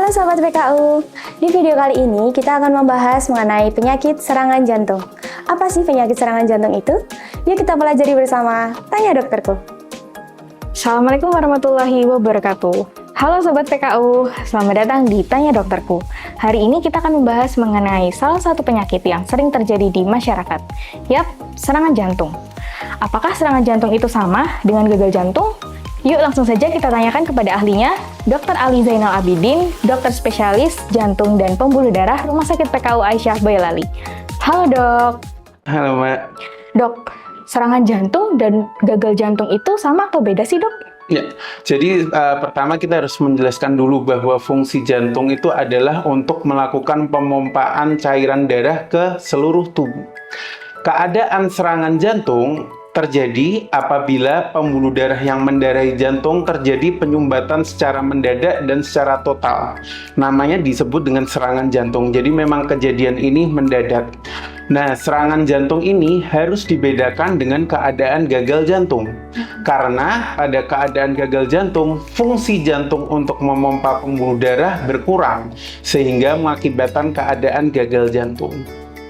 Halo Sobat PKU, di video kali ini kita akan membahas mengenai penyakit serangan jantung. Apa sih penyakit serangan jantung itu? Yuk kita pelajari bersama Tanya Dokterku. Assalamualaikum warahmatullahi wabarakatuh. Halo Sobat PKU, selamat datang di Tanya Dokterku. Hari ini kita akan membahas mengenai salah satu penyakit yang sering terjadi di masyarakat. Yap, serangan jantung. Apakah serangan jantung itu sama dengan gagal jantung? Yuk langsung saja kita tanyakan kepada ahlinya, Dr. Ali Zainal Abidin, dokter spesialis jantung dan pembuluh darah Rumah Sakit PKU Aisyah Boyolali. Halo dok. Halo Mbak. Dok, serangan jantung dan gagal jantung itu sama atau beda sih dok? Ya, jadi pertama kita harus menjelaskan dulu bahwa fungsi jantung itu adalah untuk melakukan pemompaan cairan darah ke seluruh tubuh. Keadaan serangan jantung terjadi apabila pembuluh darah yang mendarahi jantung terjadi penyumbatan secara mendadak dan secara total. Namanya disebut dengan serangan jantung. Jadi memang kejadian ini mendadak. Nah, serangan jantung ini harus dibedakan dengan keadaan gagal jantung. Karena pada keadaan gagal jantung, fungsi jantung untuk memompa pembuluh darah berkurang sehingga mengakibatkan keadaan gagal jantung.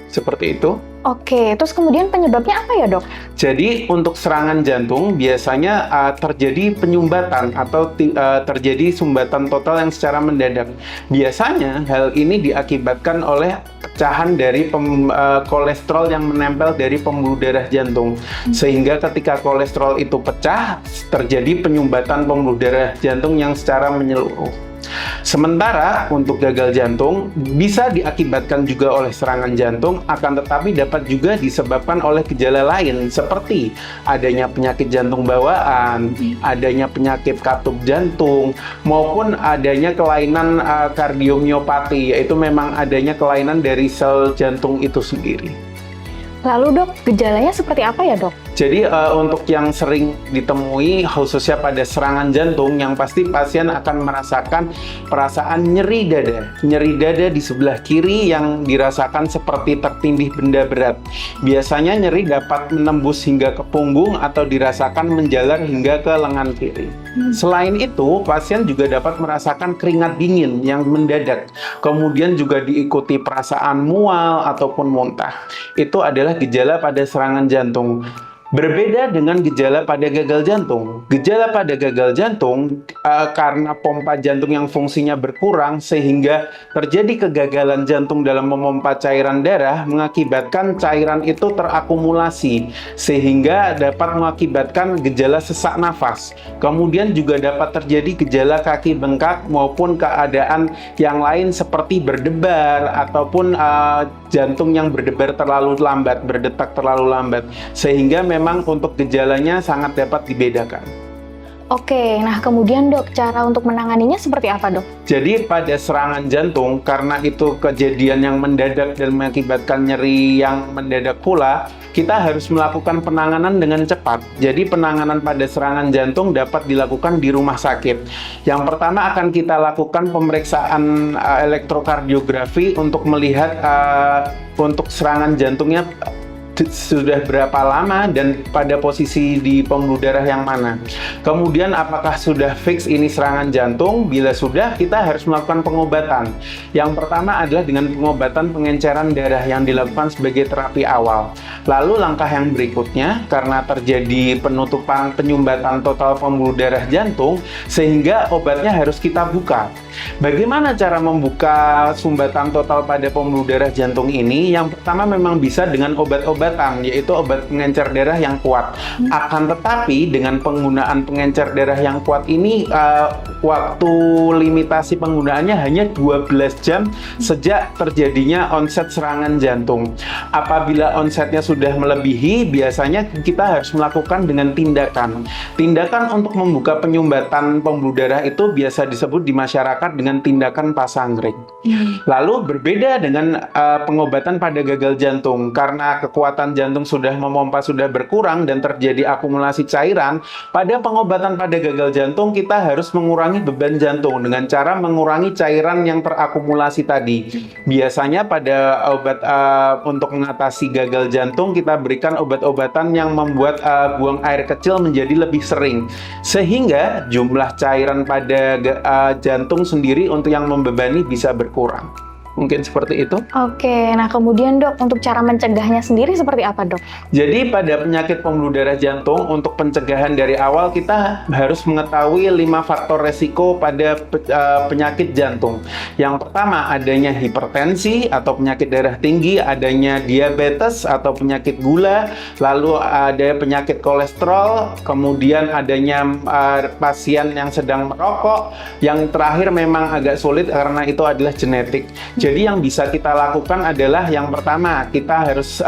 Seperti itu. Oke, terus kemudian penyebabnya apa ya dok? Jadi untuk serangan jantung biasanya terjadi penyumbatan atau terjadi sumbatan total yang secara mendadak. Biasanya hal ini diakibatkan oleh pecahan dari kolesterol yang menempel dari pembuluh darah jantung. Sehingga ketika kolesterol itu pecah, terjadi penyumbatan pembuluh darah jantung yang secara menyeluruh. Sementara untuk gagal jantung bisa diakibatkan juga oleh serangan jantung, akan tetapi dapat juga disebabkan oleh gejala lain seperti adanya penyakit jantung bawaan, adanya penyakit katup jantung, maupun adanya kelainan kardiomiopati, yaitu memang adanya kelainan dari sel jantung itu sendiri. Lalu dok, gejalanya seperti apa ya dok? Jadi untuk yang sering ditemui khususnya pada serangan jantung, yang pasti pasien akan merasakan perasaan nyeri dada. Nyeri dada di sebelah kiri yang dirasakan seperti tertindih benda berat. Biasanya nyeri dapat menembus hingga ke punggung atau dirasakan menjalar hingga ke lengan kiri. Selain itu, pasien juga dapat merasakan keringat dingin yang mendadak. Kemudian juga diikuti perasaan mual ataupun muntah. Itu adalah gejala pada serangan jantung. Berbeda dengan gejala pada gagal jantung. Gejala pada gagal jantung karena pompa jantung yang fungsinya berkurang sehingga terjadi kegagalan jantung dalam memompa cairan darah, mengakibatkan cairan itu terakumulasi sehingga dapat mengakibatkan gejala sesak nafas. Kemudian juga dapat terjadi gejala kaki bengkak maupun keadaan yang lain seperti berdebar ataupun jantung yang berdebar terlalu lambat, berdetak terlalu lambat, sehingga memang untuk gejalanya sangat dapat dibedakan. Oke, nah kemudian dok, cara untuk menanganinya seperti apa dok? Jadi pada serangan jantung, karena itu kejadian yang mendadak dan mengakibatkan nyeri yang mendadak pula, kita harus melakukan penanganan dengan cepat. Jadi penanganan pada serangan jantung dapat dilakukan di rumah sakit. Yang pertama akan kita lakukan pemeriksaan elektrokardiografi untuk melihat untuk serangan jantungnya sudah berapa lama dan pada posisi di pembuluh darah yang mana. Kemudian apakah sudah fix ini serangan jantung? Bila sudah, kita harus melakukan pengobatan. Yang pertama adalah dengan pengobatan pengenceran darah yang dilakukan sebagai terapi awal. Lalu langkah yang berikutnya, karena terjadi penutupan penyumbatan total pembuluh darah jantung, sehingga obatnya harus kita buka. Bagaimana cara membuka sumbatan total pada pembuluh darah jantung ini? Yang pertama memang bisa dengan obat-obatan, yaitu obat pengencer darah yang kuat. Akan tetapi dengan penggunaan pengencer darah yang kuat ini, waktu limitasi penggunaannya hanya 12 jam sejak terjadinya onset serangan jantung. Apabila onsetnya sudah melebihi, biasanya kita harus melakukan dengan tindakan. Tindakan untuk membuka penyumbatan pembuluh darah itu biasa disebut di masyarakat dengan tindakan pasang ring. Lalu berbeda dengan pengobatan pada gagal jantung, karena kekuatan jantung sudah memompa sudah berkurang dan terjadi akumulasi cairan. Pada pengobatan pada gagal jantung kita harus mengurangi beban jantung dengan cara mengurangi cairan yang terakumulasi tadi. Biasanya pada obat untuk mengatasi gagal jantung kita berikan obat-obatan yang membuat buang air kecil menjadi lebih sering, sehingga jumlah cairan pada jantung sendiri diri untuk yang membebani bisa berkurang. Mungkin seperti itu. Oke, nah kemudian dok, untuk cara mencegahnya sendiri seperti apa dok? Jadi pada penyakit pembuluh darah jantung, untuk pencegahan dari awal kita harus mengetahui 5 faktor resiko pada penyakit jantung. Yang pertama adanya hipertensi atau penyakit darah tinggi, adanya diabetes atau penyakit gula, lalu ada penyakit kolesterol, kemudian adanya pasien yang sedang merokok, yang terakhir memang agak sulit karena itu adalah genetik. Jadi yang bisa kita lakukan adalah yang pertama, kita harus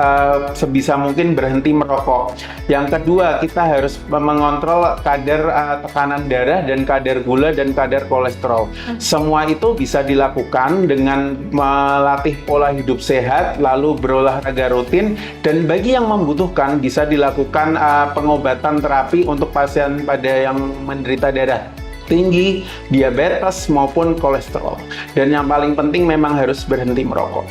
sebisa mungkin berhenti merokok. Yang kedua, kita harus mengontrol kadar tekanan darah dan kadar gula dan kadar kolesterol. Semua itu bisa dilakukan dengan melatih pola hidup sehat, lalu berolahraga rutin, dan bagi yang membutuhkan bisa dilakukan pengobatan terapi untuk pasien pada yang menderita darah tinggi, diabetes maupun kolesterol. Dan yang paling penting memang harus berhenti merokok.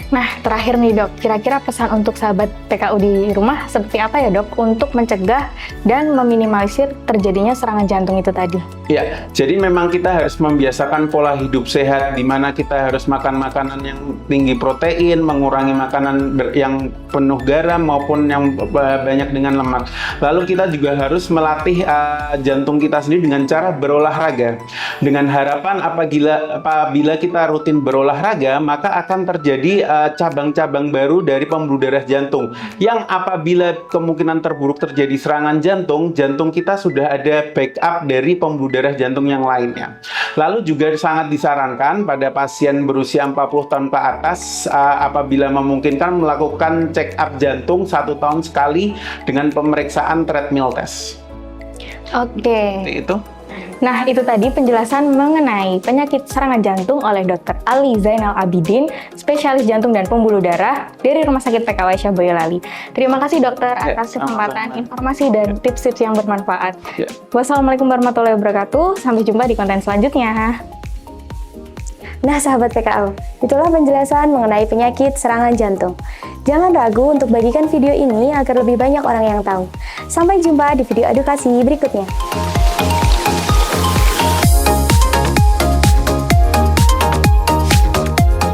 Nah, terakhir nih dok, kira-kira pesan untuk sahabat PKU di rumah seperti apa ya dok untuk mencegah dan meminimalisir terjadinya serangan jantung itu tadi? Ya, jadi memang kita harus membiasakan pola hidup sehat, di mana kita harus makan makanan yang tinggi protein, mengurangi makanan yang penuh garam maupun yang banyak dengan lemak. Lalu kita juga harus melatih jantung kita sendiri dengan cara berolahraga. Dengan harapan apabila kita rutin berolahraga, maka akan terjadi cabang-cabang baru dari pembuluh darah jantung, yang apabila kemungkinan terburuk terjadi serangan jantung, jantung kita sudah ada backup dari pembuluh darah jantung yang lainnya. Lalu juga sangat disarankan pada pasien berusia 40 tahun ke atas, apabila memungkinkan melakukan check up jantung 1 tahun sekali dengan pemeriksaan treadmill test. Oke. Seperti itu. Nah, itu tadi penjelasan mengenai penyakit serangan jantung oleh Dr. Ali Zainal Abidin, spesialis jantung dan pembuluh darah dari Rumah Sakit PK Aisyah Boyolali. Terima kasih dokter atas kesempatan, informasi dan tips-tips yang bermanfaat. Wassalamualaikum warahmatullahi wabarakatuh. Sampai jumpa di konten selanjutnya. Nah, sahabat PKL, itulah penjelasan mengenai penyakit serangan jantung. Jangan ragu untuk bagikan video ini agar lebih banyak orang yang tahu. Sampai jumpa di video edukasi berikutnya.